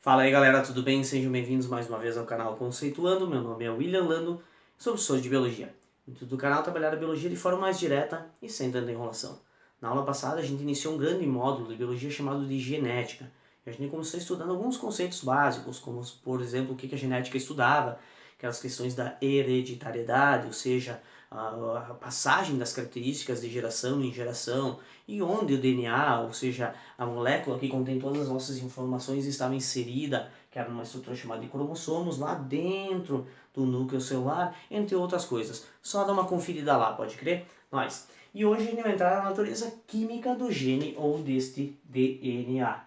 Fala aí galera, tudo bem? Sejam bem-vindos mais uma vez ao canal Conceituando. Meu nome é William Lando, sou professor de Biologia. O intuito do canal é trabalhar a Biologia de forma mais direta e sem tanta enrolação. Na aula passada a gente iniciou um grande módulo de Biologia chamado de Genética. E a gente começou estudando alguns conceitos básicos, como por exemplo o que a genética estudava, aquelas questões da hereditariedade, ou seja, a passagem das características de geração em geração, e onde o DNA, ou seja, a molécula que contém todas as nossas informações estava inserida, que era numa estrutura chamada de cromossomos, lá dentro do núcleo celular, entre outras coisas. Só dá uma conferida lá, pode crer? Nós. E hoje a gente vai entrar na natureza química do gene ou deste DNA.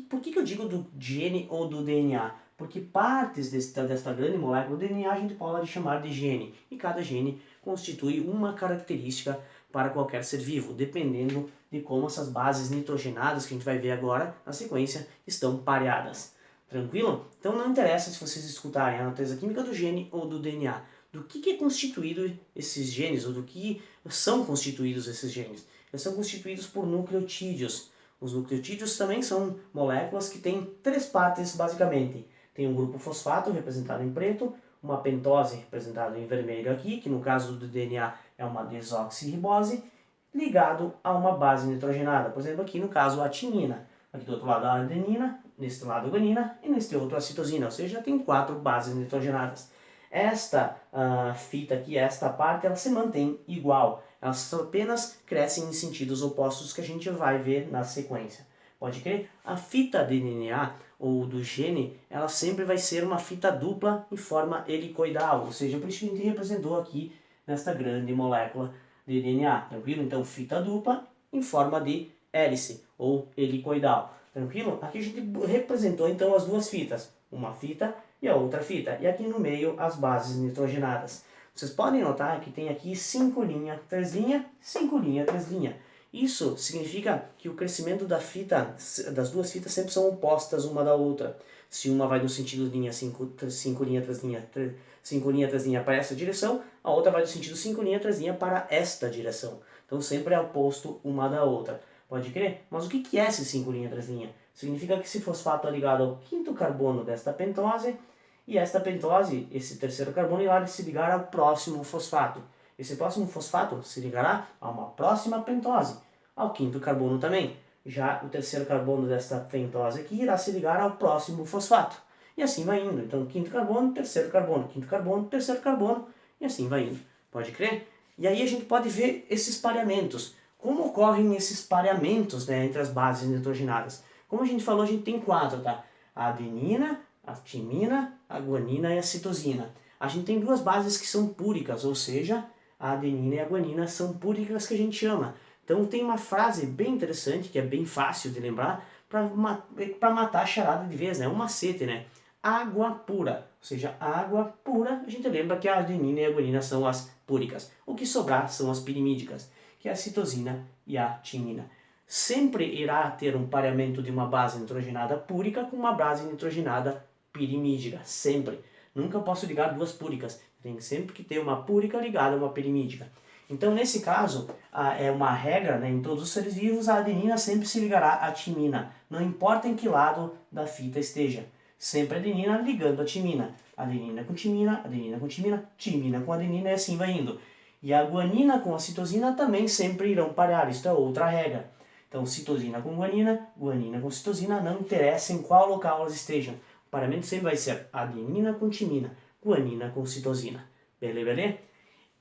Por que eu digo do gene ou do DNA? Porque partes desta grande molécula do DNA a gente pode chamar de gene, e cada gene constitui uma característica para qualquer ser vivo, dependendo de como essas bases nitrogenadas que a gente vai ver agora na sequência estão pareadas. Tranquilo? Então não interessa se vocês escutarem a natureza química do gene ou do DNA. Do que é constituído esses genes, ou do que são constituídos esses genes? Eles são constituídos por nucleotídeos. Os nucleotídeos também são moléculas que têm três partes basicamente. Tem um grupo fosfato representado em preto, uma pentose representada em vermelho aqui, que no caso do DNA é uma desoxirribose, ligado a uma base nitrogenada. Por exemplo, aqui no caso a timina. Aqui do outro lado a adenina, neste lado a guanina e neste outro a citosina. Ou seja, tem 4 bases nitrogenadas. Esta fita aqui, esta parte, ela se mantém igual. Elas apenas crescem em sentidos opostos que a gente vai ver na sequência. Pode crer? A fita de DNA ou do gene, ela sempre vai ser uma fita dupla em forma helicoidal. Ou seja, por isso que a gente representou aqui nesta grande molécula de DNA, tranquilo? Então, fita dupla em forma de hélice ou helicoidal, tranquilo? Aqui a gente representou então as duas fitas, uma fita e a outra fita, e aqui no meio as bases nitrogenadas. Vocês podem notar que tem aqui 5 linhas, 3 linhas, 5 linhas, 3 linhas. Isso significa que o crescimento da fita, das duas fitas sempre são opostas uma da outra. Se uma vai no sentido linha 5 linha, 3 linha, 5 linha, 3 linha para essa direção, a outra vai no sentido 5 linha, 3 linha para esta direção. Então sempre é oposto uma da outra. Pode crer? Mas o que é esse 5 linha, 3 linha? Significa que esse fosfato é ligado ao quinto carbono desta pentose, e esta pentose, esse terceiro carbono, irá se ligar ao próximo fosfato. Esse próximo fosfato se ligará a uma próxima pentose, ao quinto carbono também. Já o terceiro carbono desta pentose aqui irá se ligar ao próximo fosfato. E assim vai indo. Então, quinto carbono, terceiro carbono, quinto carbono, terceiro carbono, e assim vai indo. Pode crer? E aí a gente pode ver esses pareamentos. Como ocorrem esses pareamentos, né, entre as bases nitrogenadas? Como a gente falou, a gente tem 4, tá? A adenina, a timina, a guanina e a citosina. A gente tem 2 bases que são púricas, ou seja, a adenina e a guanina são púricas que a gente chama. Então tem uma frase bem interessante, que é bem fácil de lembrar, para matar a charada de vez, né? Um macete, né? Água pura, ou seja, água pura, a gente lembra que a adenina e a guanina são as púricas. O que sobrar são as pirimídicas, que é a citosina e a timina. Sempre irá ter um pareamento de uma base nitrogenada púrica com uma base nitrogenada pirimídica, sempre. Nunca posso ligar 2 púricas, tem sempre que ter uma púrica ligada a uma pirimídica. Então, nesse caso, é uma regra, né, em todos os seres vivos, a adenina sempre se ligará à timina, não importa em que lado da fita esteja. Sempre a adenina ligando a timina. Adenina com timina, adenina com timina, timina com adenina, e assim vai indo. E a guanina com a citosina também sempre irão parear, isto é outra regra. Então, citosina com guanina, guanina com citosina, não interessa em qual local elas estejam. O pareamento sempre vai ser adenina com timina, guanina com citosina. Beleza?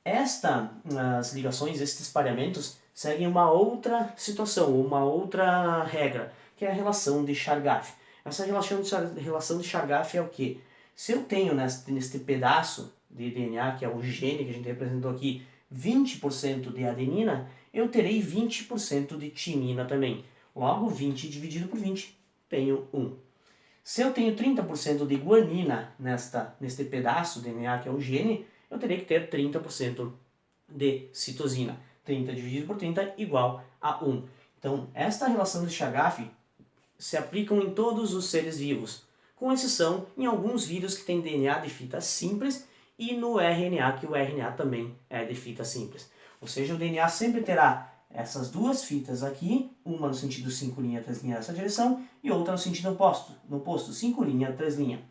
As ligações, estes pareamentos, seguem uma outra situação, uma outra regra, que é a relação de Chargaff. Essa relação de Chargaff é o quê? Se eu tenho neste pedaço de DNA, que é o gene que a gente representou aqui, 20% de adenina, eu terei 20% de timina também. Logo, 20 dividido por 20, tenho 1. Se eu tenho 30% de guanina neste pedaço de DNA, que é o gene, eu terei que ter 30% de citosina. 30 dividido por 30 igual a 1. Então, esta relação de Chargaff se aplicam em todos os seres vivos, com exceção em alguns vírus que têm DNA de fita simples e no RNA, que o RNA também é de fita simples. Ou seja, o DNA sempre terá essas duas fitas aqui, uma no sentido 5 linha, 3 linha nessa direção, e outra no sentido oposto, 5 linha, 3 linha.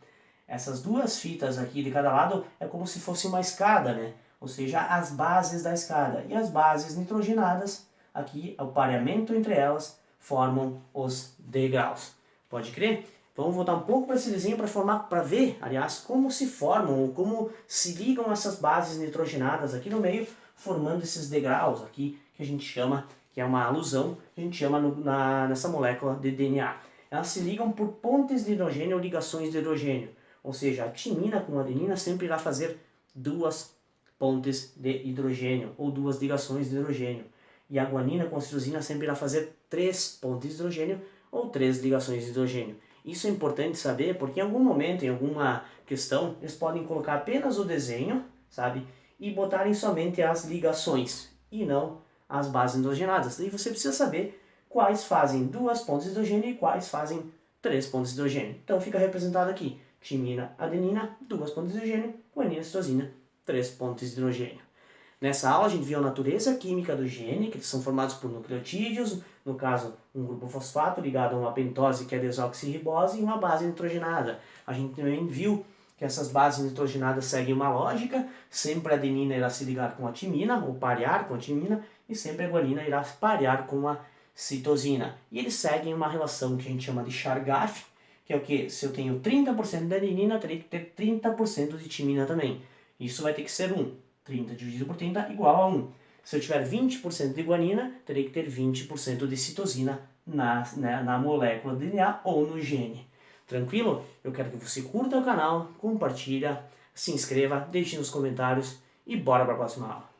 Essas duas fitas aqui de cada lado é como se fosse uma escada, né? Ou seja, as bases da escada. E as bases nitrogenadas, aqui, o pareamento entre elas, formam os degraus. Pode crer? Vamos voltar um pouco para esse desenho para ver, aliás, como se formam ou como se ligam essas bases nitrogenadas aqui no meio, formando esses degraus aqui, que a gente chama, que é uma alusão, que a gente chama nessa molécula de DNA. Elas se ligam por pontes de hidrogênio ou ligações de hidrogênio. Ou seja, a timina com a adenina sempre irá fazer duas pontes de hidrogênio, ou duas ligações de hidrogênio. E a guanina com a citosina sempre irá fazer 3 pontes de hidrogênio, ou 3 ligações de hidrogênio. Isso é importante saber, porque em algum momento, em alguma questão, eles podem colocar apenas o desenho, sabe? E botarem somente as ligações, e não as bases hidrogenadas. Daí você precisa saber quais fazem 2 pontes de hidrogênio e quais fazem 3 pontes de hidrogênio. Então fica representado aqui, timina, adenina, 2 pontes de hidrogênio, guanina, citosina, 3 pontes de hidrogênio. Nessa aula a gente viu a natureza química do gene, que eles são formados por nucleotídeos, no caso um grupo fosfato ligado a uma pentose que é a desoxirribose e uma base nitrogenada. A gente também viu que essas bases nitrogenadas seguem uma lógica, sempre a adenina irá se ligar com a timina, ou parear com a timina, e sempre a guanina irá parear com a citosina. E eles seguem uma relação que a gente chama de Chargaff, que é o que? Se eu tenho 30% de adenina, terei que ter 30% de timina também. Isso vai ter que ser 1. 30 dividido por 30 igual a 1. Se eu tiver 20% de guanina, terei que ter 20% de citosina na molécula de DNA ou no gene. Tranquilo? Eu quero que você curta o canal, compartilha, se inscreva, deixe nos comentários e bora para a próxima aula.